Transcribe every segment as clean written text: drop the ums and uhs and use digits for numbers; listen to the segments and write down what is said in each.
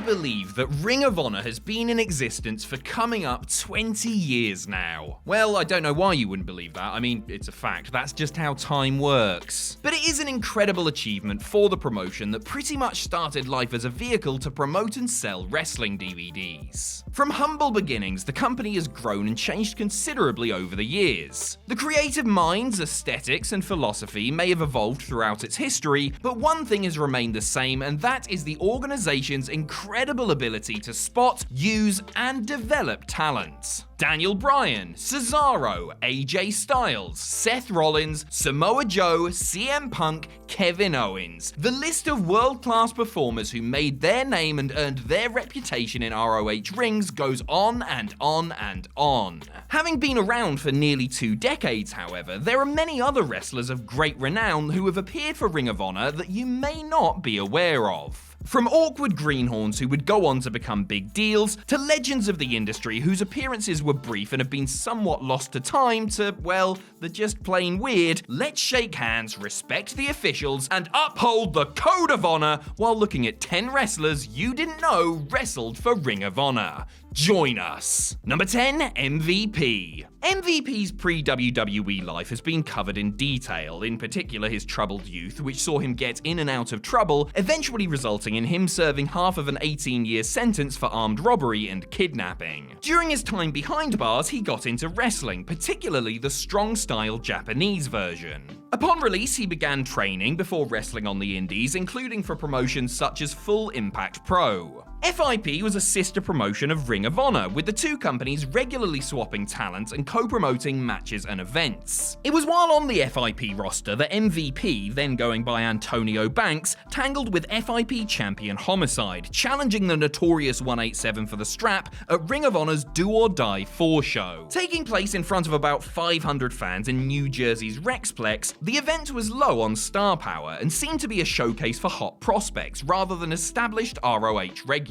believe that Ring of Honor has been in existence for coming up 20 years now? Well, I don't know why you wouldn't believe that. I mean, it's a fact. That's just how time works. But it is an incredible achievement for the promotion that pretty much started life as a vehicle to promote and sell wrestling DVDs. From humble beginnings, the company has grown and changed considerably over the years. The creative minds, aesthetics, and philosophy may have evolved throughout its history, but one thing has remained the same, and that is the organization's incredible ability to spot, use, and develop talent. Daniel Bryan, Cesaro, AJ Styles, Seth Rollins, Samoa Joe, CM Punk, Kevin Owens. The list of world-class performers who made their name and earned their reputation in ROH rings goes on and on and on. Having been around for nearly 2 decades, however, there are many other wrestlers of great renown who have appeared for Ring of Honor that you may not be aware of. From awkward greenhorns who would go on to become big deals, to legends of the industry whose appearances were brief and have been somewhat lost to time, to, well, they're just plain weird, let's shake hands, respect the officials, and uphold the Code of Honor while looking at 10 wrestlers you didn't know wrestled for Ring of Honor. Join us. Number 10, MVP. MVP's pre-WWE life has been covered in detail, in particular his troubled youth, which saw him get in and out of trouble, eventually resulting in him serving half of an 18-year sentence for armed robbery and kidnapping. During his time behind bars, he got into wrestling, particularly the strong-style Japanese version. Upon release, he began training before wrestling on the indies, including for promotions such as Full Impact Pro. FIP was a sister promotion of Ring of Honor, with the two companies regularly swapping talent and co-promoting matches and events. It was while on the FIP roster that MVP, then going by Antonio Banks, tangled with FIP champion Homicide, challenging the notorious 187 for the strap at Ring of Honor's Do or Die 4 show. Taking place in front of about 500 fans in New Jersey's Rexplex, the event was low on star power and seemed to be a showcase for hot prospects rather than established ROH regulars.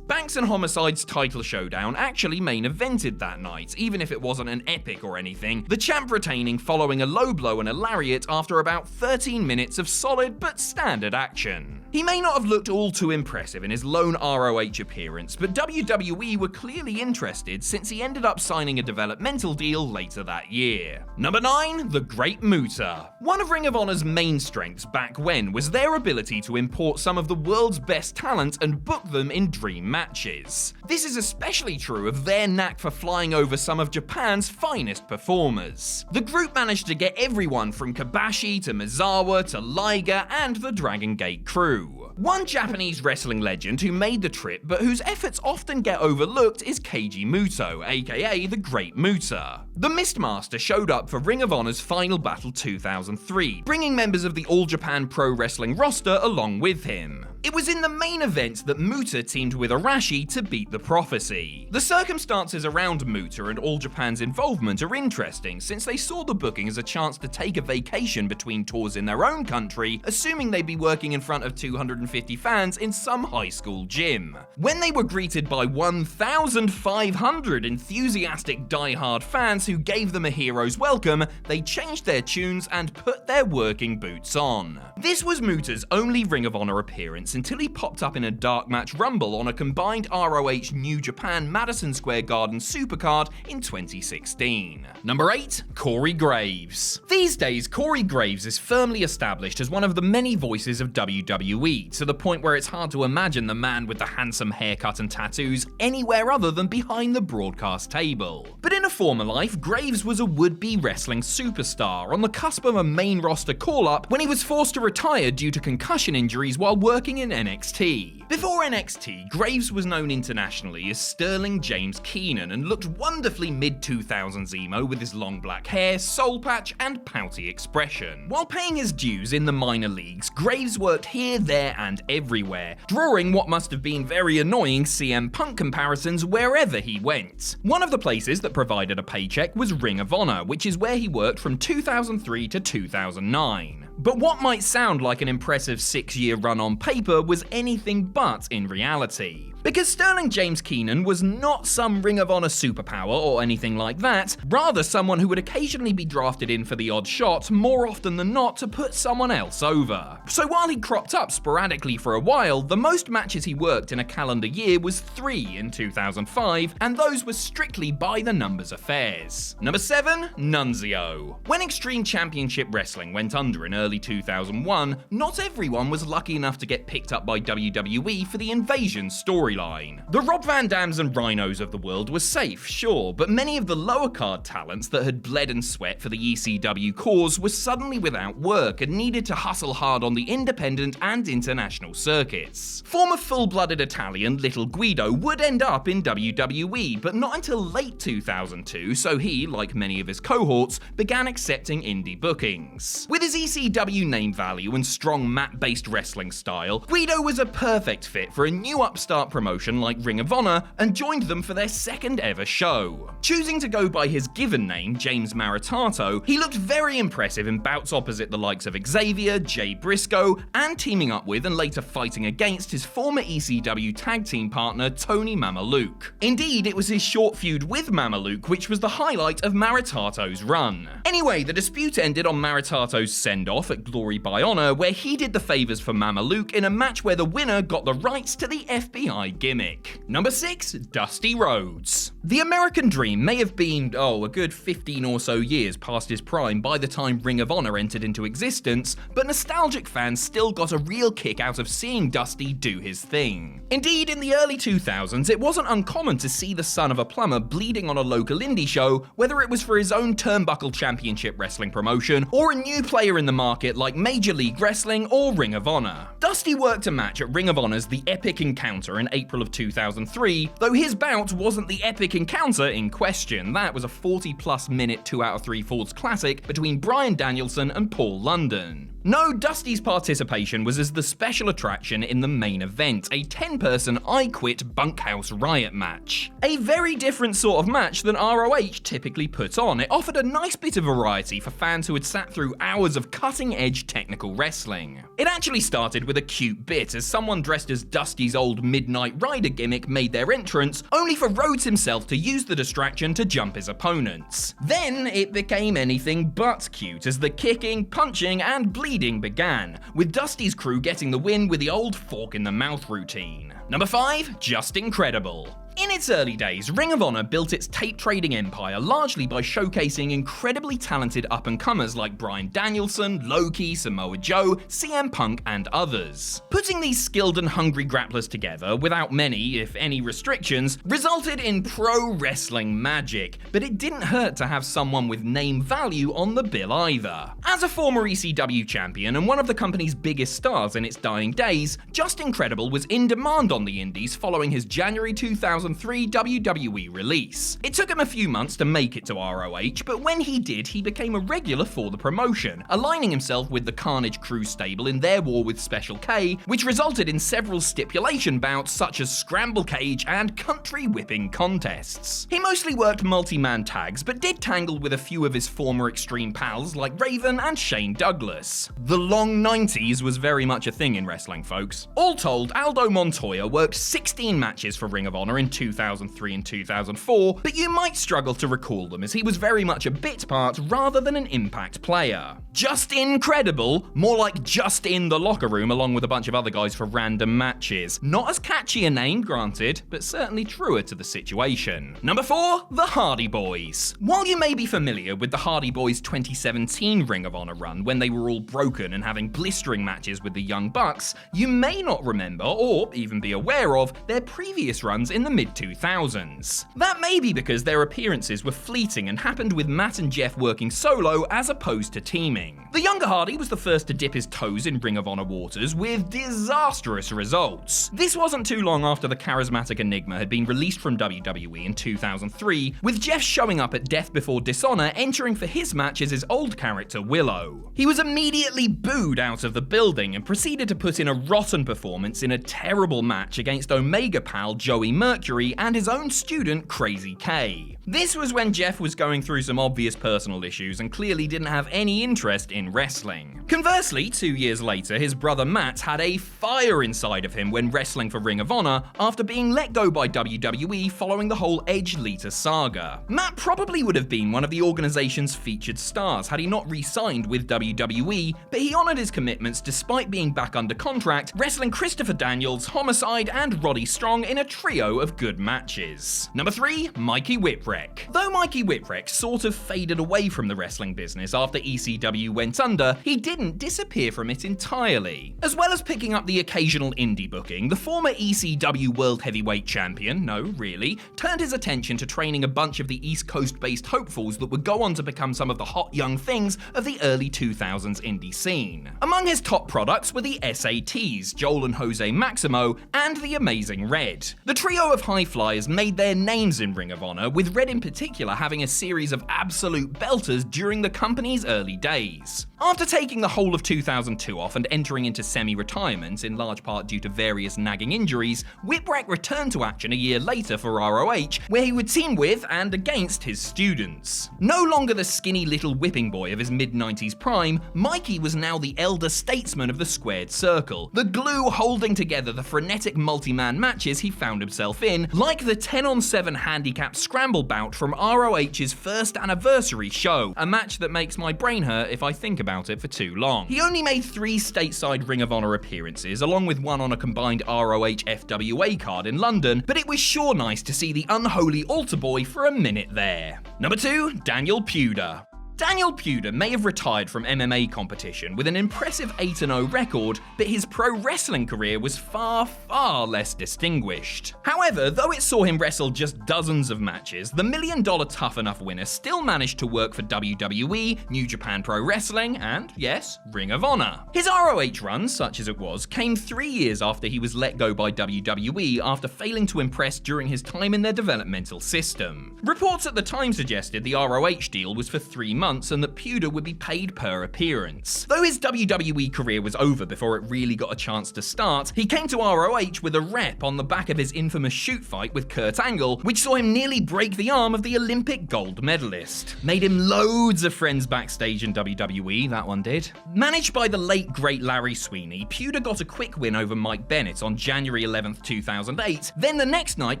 Banks and Homicide's title showdown actually main evented that night, even if it wasn't an epic or anything, the champ retaining following a low blow and a lariat after about 13 minutes of solid but standard action. He may not have looked all too impressive in his lone ROH appearance, but WWE were clearly interested since he ended up signing a developmental deal later that year. Number 9, the Great Muta. One of Ring of Honor's main strengths back when was their ability to import some of the world's best talent and book them in dream matches. This is especially true of their knack for flying over some of Japan's finest performers. The group managed to get everyone from Kobashi to Misawa to Liger and the Dragon Gate crew. One Japanese wrestling legend who made the trip but whose efforts often get overlooked is Keiji Muto, aka the Great Muta. The Mistmaster showed up for Ring of Honor's Final Battle 2003, bringing members of the All Japan Pro Wrestling roster along with him. It was in the main event that Muta teamed with Arashi to beat the Prophecy. The circumstances around Muta and All Japan's involvement are interesting, since they saw the booking as a chance to take a vacation between tours in their own country, assuming they'd be working in front of 250 fans in some high school gym. When they were greeted by 1,500 enthusiastic die-hard fans who gave them a hero's welcome, they changed their tunes and put their working boots on. This was Muta's only Ring of Honor appearance until he popped up in a dark match rumble on a combined ROH New Japan Madison Square Garden supercard in 2016. Number 8, Corey Graves. These days, Corey Graves is firmly established as one of the many voices of WWE, to the point where it's hard to imagine the man with the handsome haircut and tattoos anywhere other than behind the broadcast table. But in a former life, Graves was a would-be wrestling superstar on the cusp of a main roster call-up when he was forced to retire due to concussion injuries while working in NXT. Before NXT, Graves was known internationally as Sterling James Keenan and looked wonderfully mid-2000s emo with his long black hair, soul patch, and pouty expression. While paying his dues in the minor leagues, Graves worked here, there, and everywhere, drawing what must have been very annoying CM Punk comparisons wherever he went. One of the places that provided a paycheck was Ring of Honor, which is where he worked from 2003 to 2009. But what might sound like an impressive 6-year run on paper was anything but in reality. Because Sterling James Keenan was not some Ring of Honor superpower or anything like that, rather someone who would occasionally be drafted in for the odd shot, more often than not to put someone else over. So while he cropped up sporadically for a while, the most matches he worked in a calendar year was 3 in 2005, and those were strictly by the numbers affairs. Number 7, Nunzio. When Extreme Championship Wrestling went under in early 2001, not everyone was lucky enough to get picked up by WWE for the Invasion storyline. The Rob Van Dams and Rhinos of the world were safe, sure, but many of the lower card talents that had bled and sweat for the ECW cause were suddenly without work and needed to hustle hard on the independent and international circuits. Former full-blooded Italian Little Guido would end up in WWE, but not until late 2002, so he, like many of his cohorts, began accepting indie bookings. With his ECW name value and strong mat-based wrestling style, Guido was a perfect fit for a new upstart promotion like Ring of Honor and joined them for their second ever show. Choosing to go by his given name, James Maritato, he looked very impressive in bouts opposite the likes of Xavier, Jay Briscoe, and teaming up with and later fighting against his former ECW tag team partner Tony Mamaluke. Indeed, it was his short feud with Mamaluke which was the highlight of Maritato's run. Anyway, the dispute ended on Maritato's send-off at Glory by Honor, where he did the favors for Mamaluke in a match where the winner got the rights to the FBI gimmick. Number 6, Dusty Rhodes. The American Dream may have been, a good 15 or so years past his prime by the time Ring of Honor entered into existence, but nostalgic fans still got a real kick out of seeing Dusty do his thing. Indeed, in the early 2000s, it wasn't uncommon to see the son of a plumber bleeding on a local indie show, whether it was for his own Turnbuckle Championship Wrestling promotion or a new player in the market like Major League Wrestling or Ring of Honor. Dusty worked a match at Ring of Honor's The Epic Encounter in April of 2003, though his bout wasn't the Epic Encounter in question. That was a 40-plus minute 2 out of 3 Falls classic between Bryan Danielson and Paul London. No, Dusty's participation was as the special attraction in the main event, a 10-person I Quit Bunkhouse Riot match. A very different sort of match than ROH typically put on. It offered a nice bit of variety for fans who had sat through hours of cutting-edge technical wrestling. It actually started with a cute bit as someone dressed as Dusty's old Midnight Rider gimmick made their entrance, only for Rhodes himself to use the distraction to jump his opponents. Then it became anything but cute as the kicking, punching, and bleeding began, with Dusty's crew getting the win with the old fork in the mouth routine. Number 5, Just Incredible. In its early days, Ring of Honor built its tape trading empire largely by showcasing incredibly talented up-and-comers like Bryan Danielson, Loki, Samoa Joe, CM Punk, and others. Putting these skilled and hungry grapplers together, without many, if any, restrictions, resulted in pro wrestling magic, but it didn't hurt to have someone with name value on the bill either. As a former ECW champion and one of the company's biggest stars in its dying days, Just Incredible was in demand on the indies following his January 2003 WWE release. It took him a few months to make it to ROH, but when he did, he became a regular for the promotion, aligning himself with the Carnage Crew stable in their war with Special K, which resulted in several stipulation bouts such as Scramble Cage and Country Whipping contests. He mostly worked multi-man tags, but did tangle with a few of his former Extreme pals like Raven and Shane Douglas. The long 90s was very much a thing in wrestling, folks. All told, Aldo Montoya worked 16 matches for Ring of Honor in 2003 and 2004, but you might struggle to recall them as he was very much a bit part rather than an impact player. Just Incredible, more like just in the locker room along with a bunch of other guys for random matches. Not as catchy a name, granted, but certainly truer to the situation. Number 4, The Hardy Boys. While you may be familiar with the Hardy Boys' 2017 Ring of Honor run when they were all broken and having blistering matches with the Young Bucks, you may not remember or even be aware of their previous runs in the mid-2000s. That may be because their appearances were fleeting and happened with Matt and Jeff working solo as opposed to teaming. The younger Hardy was the first to dip his toes in Ring of Honor waters with disastrous results. This wasn't too long after the charismatic Enigma had been released from WWE in 2003, with Jeff showing up at Death Before Dishonor entering for his match as his old character Willow. He was immediately booed out of the building and proceeded to put in a rotten performance in a terrible match against Omega pal Joey Mercury Mercury and his own student Crazy K. This was when Jeff was going through some obvious personal issues and clearly didn't have any interest in wrestling. Conversely, 2 years later, his brother Matt had a fire inside of him when wrestling for Ring of Honor after being let go by WWE following the whole Edge-Lita saga. Matt probably would have been one of the organization's featured stars had he not re-signed with WWE, but he honored his commitments despite being back under contract, wrestling Christopher Daniels, Homicide, and Roddy Strong in a trio of good matches. Number 3, Mikey Whipwreck. Though Mikey Whipwreck sort of faded away from the wrestling business after ECW went under, he didn't disappear from it entirely. As well as picking up the occasional indie booking, the former ECW World Heavyweight Champion, no, really, turned his attention to training a bunch of the East Coast-based hopefuls that would go on to become some of the hot young things of the early 2000s indie scene. Among his top products were the SATs, Joel and Jose Maximo, and the Amazing Red. The trio of high flyers made their names in Ring of Honor, with Red in particular having a series of absolute belters during the company's early days. After taking the whole of 2002 off and entering into semi-retirement, in large part due to various nagging injuries, Whipwreck returned to action a year later for ROH, where he would team with and against his students. No longer the skinny little whipping boy of his mid-90s prime, Mikey was now the elder statesman of the squared circle, the glue holding together the frenetic multi-man matches he found himself in, like the 10-on-7 handicap scramble bout from ROH's first anniversary show, a match that makes my brain hurt if I think about it for too long. He only made 3 stateside Ring of Honor appearances, along with one on a combined ROH FWA card in London, but it was sure nice to see the unholy altar boy for a minute there. Number 2, Daniel Puder. Daniel Puder may have retired from MMA competition with an impressive 8-0 record, but his pro wrestling career was far, far less distinguished. However, though it saw him wrestle just dozens of matches, the $1 Million Tough Enough winner still managed to work for WWE, New Japan Pro Wrestling, and, yes, Ring of Honor. His ROH run, such as it was, came 3 years after he was let go by WWE after failing to impress during his time in their developmental system. Reports at the time suggested the ROH deal was for 3 months and that Puder would be paid per appearance. Though his WWE career was over before it really got a chance to start, he came to ROH with a rep on the back of his infamous shoot fight with Kurt Angle, which saw him nearly break the arm of the Olympic gold medalist. Made him loads of friends backstage in WWE, that one did. Managed by the late great Larry Sweeney, Puder got a quick win over Mike Bennett on January 11th, 2008, then the next night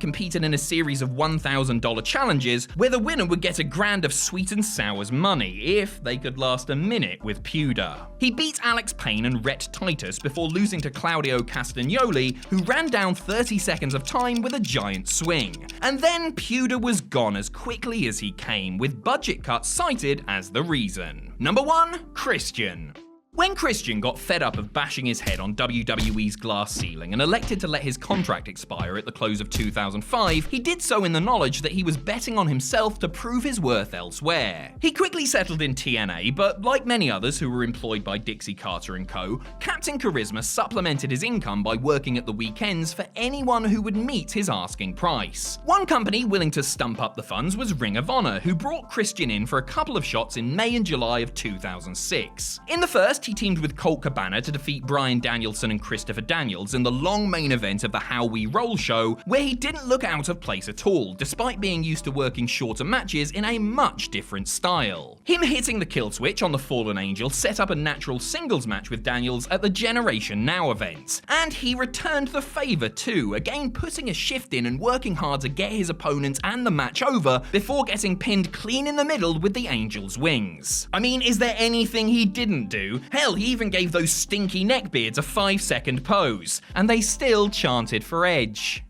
competed in a series of $1,000 challenges where the winner would get a grand of sweet and sour's money, if they could last a minute with Puder. He beat Alex Payne and Rhett Titus before losing to Claudio Castagnoli, who ran down 30 seconds of time with a giant swing. And then Puder was gone as quickly as he came, with budget cuts cited as the reason. Number 1, Christian. When Christian got fed up of bashing his head on WWE's glass ceiling and elected to let his contract expire at the close of 2005, he did so in the knowledge that he was betting on himself to prove his worth elsewhere. He quickly settled in TNA, but like many others who were employed by Dixie Carter & Co., Captain Charisma supplemented his income by working at the weekends for anyone who would meet his asking price. One company willing to stump up the funds was Ring of Honor, who brought Christian in for a couple of shots in May and July of 2006. In the first, he teamed with Colt Cabana to defeat Bryan Danielson and Christopher Daniels in the long main event of the How We Roll show, where he didn't look out of place at all, despite being used to working shorter matches in a much different style. Him hitting the kill switch on the Fallen Angel set up a natural singles match with Daniels at the Generation Now event. And he returned the favour too, again putting a shift in and working hard to get his opponent and the match over before getting pinned clean in the middle with the Angel's wings. I mean, is there anything he didn't do? Hell, he even gave those stinky neckbeards a 5-second pose, and they still chanted for Edge.